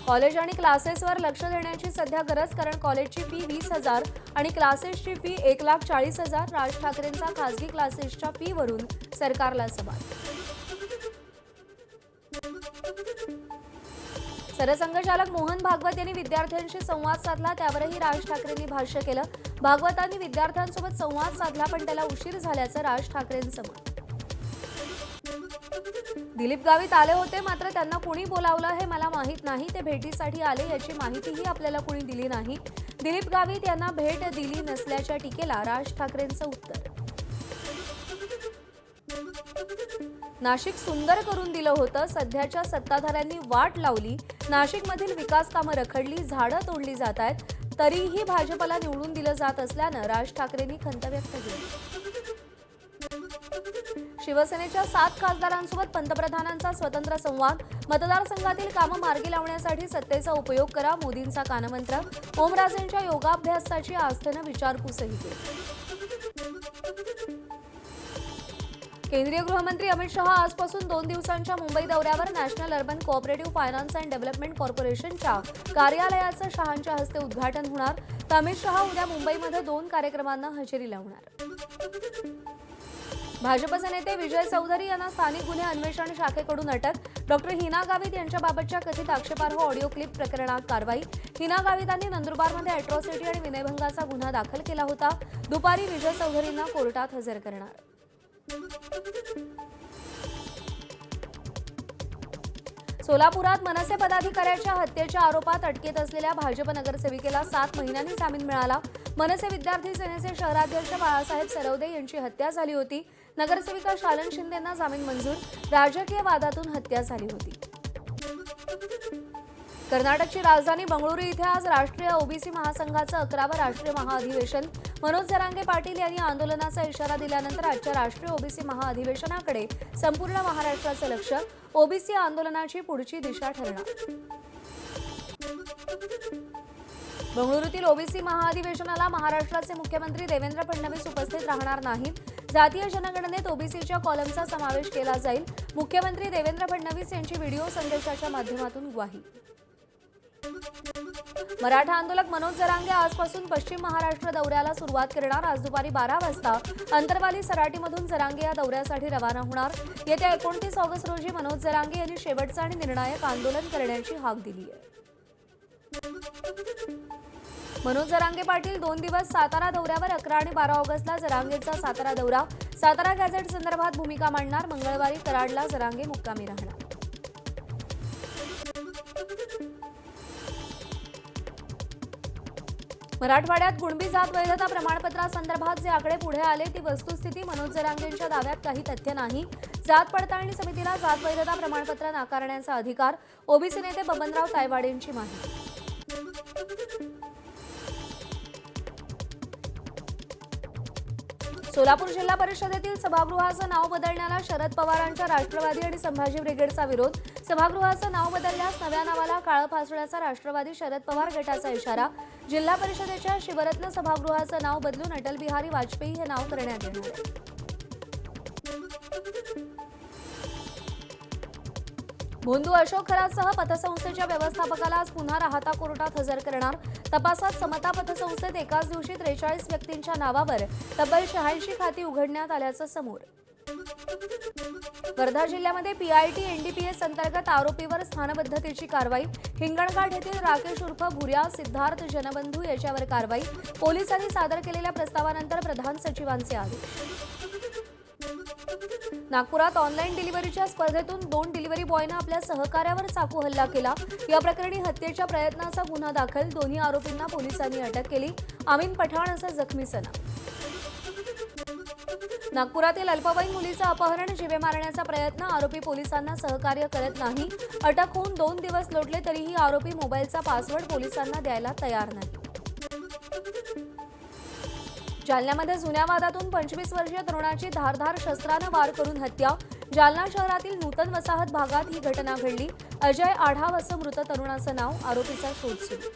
College आणि क्लासेसवर लक्ष देण्याची सध्या गरज, कारण कॉलेजची फी 20,000 आणि क्लासेसची फी 1,40,000. राज ठाकरेंचा खासगी क्लासेसच्या फीवरून सरकारला सवाल. सरसंघचालक मोहन भागवत यांनी विद्यार्थ्यांशी संवाद साधला, त्यावरही राज ठाकरेंनी भाष्य केलं. भागवतांनी विद्यार्थ्यांसोबत संवाद साधला, पण त्याला उशीर झाल्याचं राज ठाकरेंचं मत. दिलीप गावित आले होते, मात्र त्यांना कुणी बोलावलं हे मला माहीत नाही. ते भेटीसाठी आले याची माहितीही आपल्याला कुणी दिली नाही. दिलीप गावित यांना भेट दिली नसल्याच्या टीकेला राज ठाकरेंचं उत्तर. नाशिक सुंदर करून दिलं होतं, सध्याच्या सत्ताधाऱ्यांनी वाट लावली. नाशिकमधील विकास कामं रखडली, झाडं तोडली जात आहेत, तरीही भाजपला निवडून दिलं जात असल्यानं राज ठाकरेंनी खंत व्यक्त केली. शिवसेनेच्या 7 खासदारांसोबत पंतप्रधानांचा स्वतंत्र संवाद. मतदारसंघातील कामं मार्गी लावण्यासाठी सत्तेचा उपयोग करा, मोदींचा कानमंत्र. ओमराजेंच्या योगाभ्यासाची आस्थेनं विचारपूसही केली. केंद्रीय गृहमंत्री अमित शहा आजपासून 2 दिवसांच्या मुंबई दौऱ्यावर. National urban cooperative finance and development कॉर्पोरेशनच्या कार्यालयाचं शहांच्या हस्ते उद्घाटन होणार. तर अमित शहा उद्या मुंबईमध्ये 2 कार्यक्रमांना हजेरी लावणार. भाजपचे नेते विजय चौधरी यांना स्थानिक गुन्हे अन्वेषण शाखेकडून अटक. डॉक्टर हिना गावित यांच्याबाबतच्या कथित आक्षेपार्ह ऑडिओ क्लिप प्रकरणात कारवाई. हिना गावितांनी नंदुरबारमध्ये अॅट्रॉसिटी आणि विनयभंगाचा गुन्हा दाखल केला होता. दुपारी विजय चौधरींना कोर्टात हजर करणार. सोलापुरात मनसे पदाधिकाऱ्याच्या हत्येच्या आरोपात अटकेत असलेल्या भाजप नगरसेविकेला 7 महिन्यांनी जामीन मिळाला. मनसे विद्यार्थी सेनेचे शहराध्यक्ष बाळासाहेब सरवदे यांची हत्या झाली होती. नगरसेविका शालन शिंदेंना जामीन मंजूर. राजकीय वादातून हत्या झाली होती. कर्नाटकची राजधानी बंगळुरू इथे आज राष्ट्रीय ओबीसी महासंघाचं 11वं राष्ट्रीय महाअधिवेशन. मनोज जरांगे पाटील यांनी आंदोलनाचा इशारा दिल्यानंतर आजच्या राष्ट्रीय ओबीसी महाअधिवेशनाकडे संपूर्ण महाराष्ट्राचं लक्ष. ओबीसी आंदोलनाची पुढची दिशा ठरणार. बंगळुरूतील ओबीसी महाअधिवेशनाला महाराष्ट्राचे मुख्यमंत्री देवेंद्र फडणवीस उपस्थित राहणार नाहीत. जातीय जनगणनेत ओबीसीच्या कॉलमचा समावेश केला जाईल. मुख्यमंत्री देवेंद्र फडणवीस यांची व्हिडिओ संदेशाच्या माध्यमातून ग्वाही. मराठा आंदोलक मनोज जरांगे आजपासून पश्चिम महाराष्ट्र दौऱ्याला सुरुवात करणार. आज दुपारी 12 वाजता अंतरवाली सराटीमधून जरांगे या दौऱ्यासाठी रवाना होणार. येत्या 29 ऑगस्ट रोजी मनोज जरांगे यांनी शेवटचं आणि निर्णायक आंदोलन करण्याची हाक दिली आहे. मनोज जरांगे पाटील 2 दिवस सातारा दौऱ्यावर. 11 आणि 12 ऑगस्टला जरांगेचा सातारा दौरा. सातारा गॅझेट संदर्भात भूमिका मांडणार. मंगळवारी कराडला जरांगे मुक्कामी राहणार. मराठवाड्यात कुणबी जात वैधता प्रमाणपत्रासंदर्भात जे आकडे पुढे आले ती वस्तुस्थिती. मनोज जरांगेंच्या दाव्यात काही तथ्य नाही. जात पडताळणी समितीला जात वैधता प्रमाणपत्र नाकारण्याचा अधिकार. ओबीसी नेते बबनराव तायवाडेंची माहिती. सोलापूर जिल्हा परिषदेतील सभागृहाचं नाव बदलण्याला शरद पवारांच्या राष्ट्रवादी आणि संभाजी ब्रिगेडचा विरोध. सभागृहाचं नाव बदलल्यास नव्या नावाला काळं फासण्याचा राष्ट्रवादी शरद पवार गटाचा इशारा. जिल्हा परिषदेच्या शिवरत्न सभागृहाचं नाव बदलून अटल बिहारी वाजपेयी हे नाव करण्यात येणार आहे. भोंदू अशोक खरातसह पतसंस्थेच्या व्यवस्थापकाला आज पुन्हा राहता कोर्टात हजर करणार. तपासात समता पतसंस्थेत एकाच दिवशी 43 व्यक्तींच्या नावावर तब्बल 86 खाती उघडण्यात आल्याचं समोर. वर्धा जिल्ह्यामध्ये पीआयटी एनडीपीएस अंतर्गत आरोपीवर स्थानबद्धतेची कारवाई. हिंगणघाट येथील राकेश उर्फ भुर्या सिद्धार्थ जनबंधू याच्यावर कारवाई. पोलिसांनी सादर केलेल्या प्रस्तावानंतर प्रधान सचिवांचे आदेश. नागपुरात ऑनलाईन डिलिव्हरीच्या स्पर्धेतून 2 डिलिव्हरी बॉयनं आपल्या सहकार्यावर चाकू हल्ला केला. या प्रकरणी हत्येच्या प्रयत्नाचा गुन्हा दाखल. दोन्ही आरोपींना पोलिसांनी अटक केली. अमीन पठाण असं जखमी सना. नागपुरातील अल्पवयीन मुलीचं अपहरण, जीवे मारण्याचा प्रयत्न. आरोपी पोलिसांना सहकार्य करत नाही. अटक होऊन 2 दिवस लोटले तरीही आरोपी मोबाईलचा पासवर्ड पोलिसांना द्यायला तयार नाही. जालन्यामध्ये जुन्या वादातून 25 वर्षीय तरुणाची धारधार शस्त्रानं वार करून हत्या. जालना शहरातील नूतन वसाहत भागात ही घटना घडली. अजय आढाव असं मृत तरुणाचं नाव. आरोपीचा शोध सुरू.